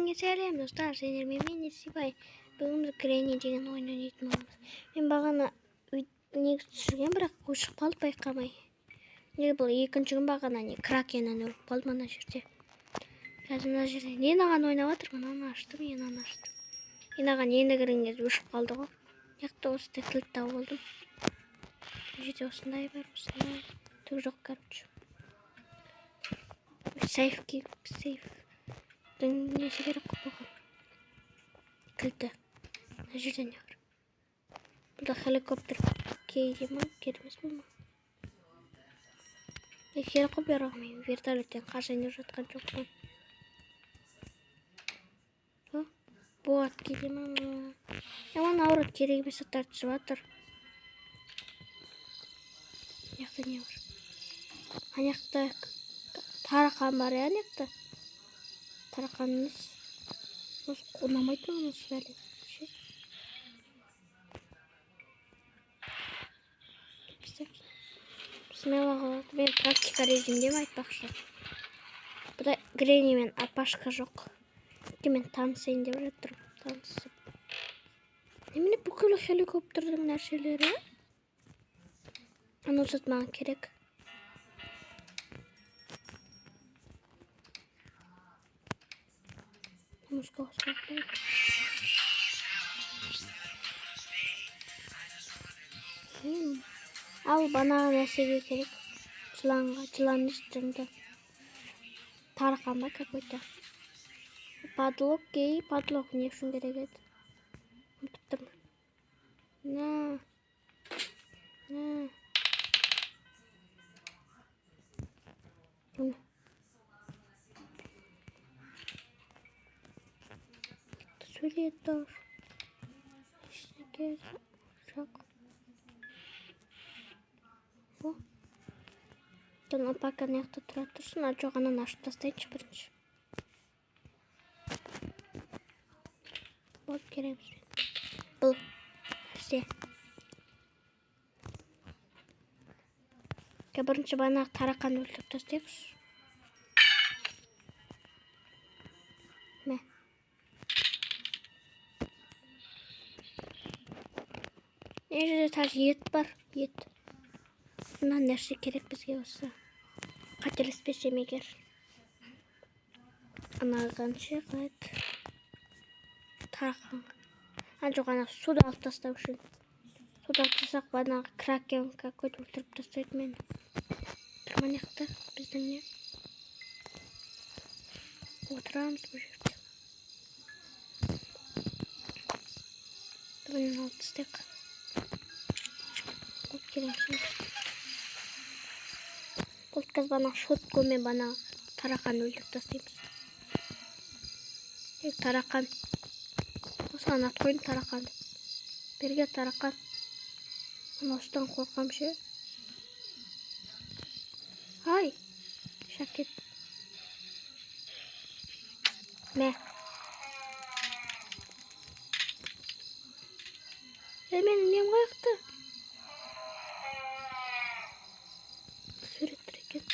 Бәріңе сәлем достар, сендермен мен Несібай. Бүгін біз Гренни деген ойын ойнайтын боламыз. Мен бағана негізі түсірген, бірақ өшіп қалды байқамай. Неге бұл екінші күн бағана кракеннен өліп қалды мына жерде. Қазір мына жерде ненаған ойнап жатыр, мынаны аштым, енаны аштым. Енаған енді кірген кезде өшіп қалды ғой. Яқты осында кілт тауып алдым. Жерде осындай бар, осындай. Түк жоқ, короче. Сейф. Несі керек болған. Кілті. Мына жерде не бар? Бұлда хеликоптер кейде ма? Керемес бұл ма? Керек қой бері мен вертолеттен қашайын жатқан жоқпын. Болат кейде ма? Яман ауырат керек емес заттар түсіп жатыр. Яқта не бар? Анаяқта тарақан бар я анаяқта. Тарақанымыз ұнамайды ма осы бәле? Мен практика режимдемін айтпақшы. Бұда Гренни мен Апашка жоқ. Мен танысайын деп жатырмын. Танысып. Немене бүкіл хеликоптердің нәрселері? Аны ұзат маған керек. Музыка қосқандай. Ал банаға нәрсеге керек. Жылан үстінде. Тарқан ба какой-то. Подлог кей. Подлог не үшін керек еді? Ұмытып тұрмын. Сөйлетір. Ештеңе жоқ. Пока неқті тұра тұрсын, жоғанан ашып тастайыншы бірінші. Болып кереміз. Бұл нәрсе. Бірінші банағы тарақаны өлтіріп тастайықшы. Мә. Не жерде тағы ет бар, ет. Мына нәрсе керек бізге осы. Қателеспесем егер. Анағанша қайт. Тарақанға. Жоқ, ана суды алып тастау үшін. Суды алып тастақ банағы кракен какой-то өлтіріп тастайды мені. Тұрманияқта біздің не? Отырамыз бұл жерде. Тұрманиян алып тастайық. Бұл керемсіз. Бұл бана шоткомен бана тарақан өлтіріп тастаймыз. Тарақан. Осыған ат қойын тарақанды. Берге тарақан. Осыдан қорқам ше. Ай. Шакет. Мә. Менің нем қаяқты? Суреттір екен.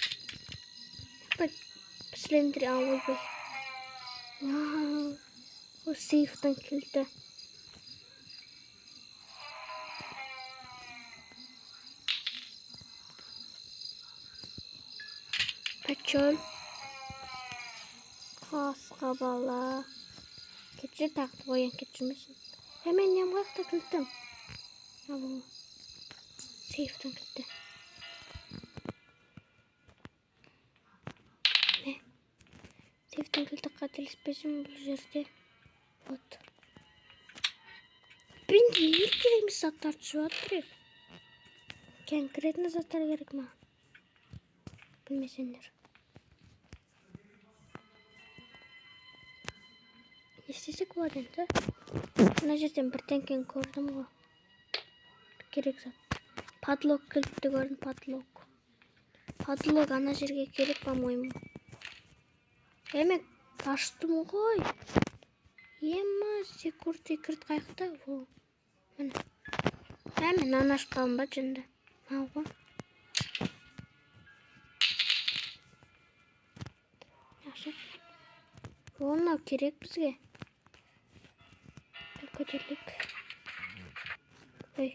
Післендір ауыл бай. О сейфтің кілті. Пачон. Қасқа бала. Кетші тақты қойын кетшімесін. Мен нем қаяқты кілтім? Сейфтің кілті. Сейфтің кілті қателеспесім бұл жерде. Вот. Мен не кереміз заттар түсіп жатыр. Конкретно заттар керек ма? Білмесеңдер. Не істесек болады енді? Мына жерден бірдеңкені көрдім ғой. Керек зат. Подлог кілтті көрдім, подлог. Подлог ана жерге керек, по-моему. Мен аштым ғой. Секурity қайықта. Мен аны ашқалым ба жынды. Мау ғой. Оны керек бізге. Көтерлік. Ой.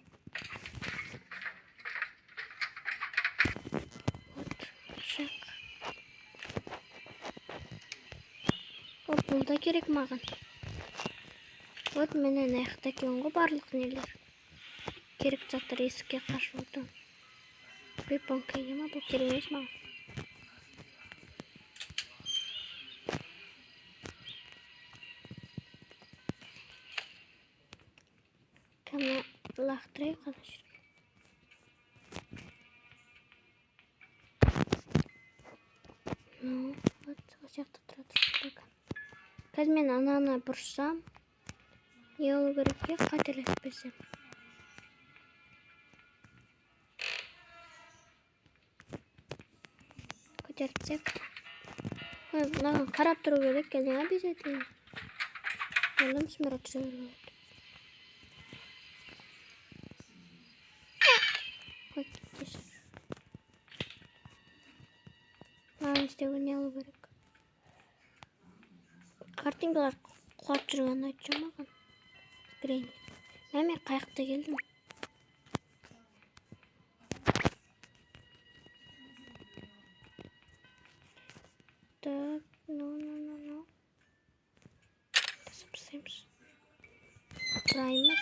Вот, шақ. Бұл да керек маған. Вот менен аяқта екен ғой барлық нелер. Керек заттар есікке қашып отыр. Припонка ема, бұл керек емес маған. Кәмі лақтырайық қана жүрген. Ну, вот, осяқты тұрады. Қазір мен ананы бұршсам, не олу керек е, қателеспесем. Көтеріпсек. Маған қарап тұру керек, не обязательно. Олым смират жүріп. Қой кетесір. Маған істеуге не олу керек. Картингалар құлап жүрген айтшы маған. Грейн. Мен қайықта келдім. Так, ну. Тасыпсаймыз. Тұраймыз.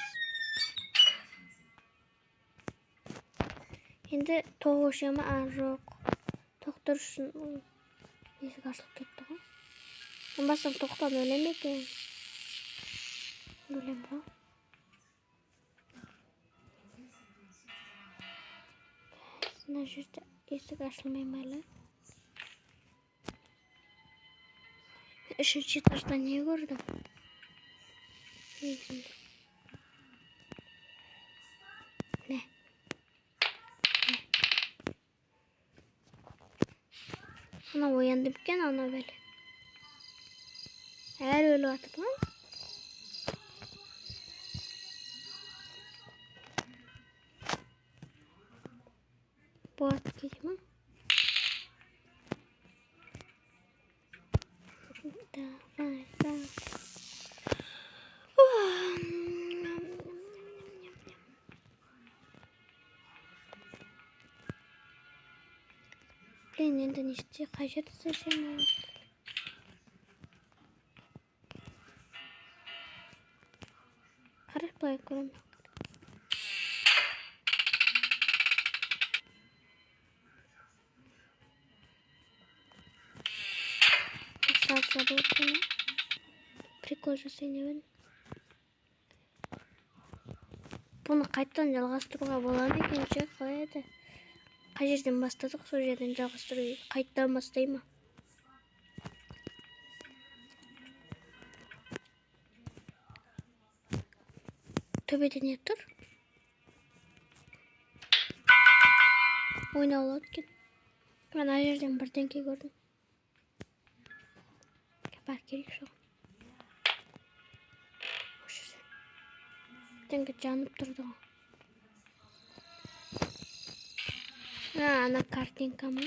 Енді тоғыш ема, жоқ. Тоқтыр үшін есік ашылып кетті ғой. Мен басым тоқтан өлем екен. Өлем ба? Мына жерде есік ашылмай әлі. Үшінші этажда не көрдім? Не? Ана оянды бікен, ана бәлі. Әр өлі атып ма? Болады кейде ма? Давай. Блин, енді неште қай жерді істесем? Қарай былай көрем. Сразу забыл ма? Прикол жасайын деп едім. Бұны қайттан жалғастыруға бола ма екен, ше, қалай еді? Қай жерден бастадық, сол жерден жалғастыру қайттан бастай ма? Төбеде не тұр? Ойнап алады екен. Мен ана жерден бірдеңке көрдім. Бар керек жоқ. Бірдеңке жанып тұрды ғой. Ана картинка ма?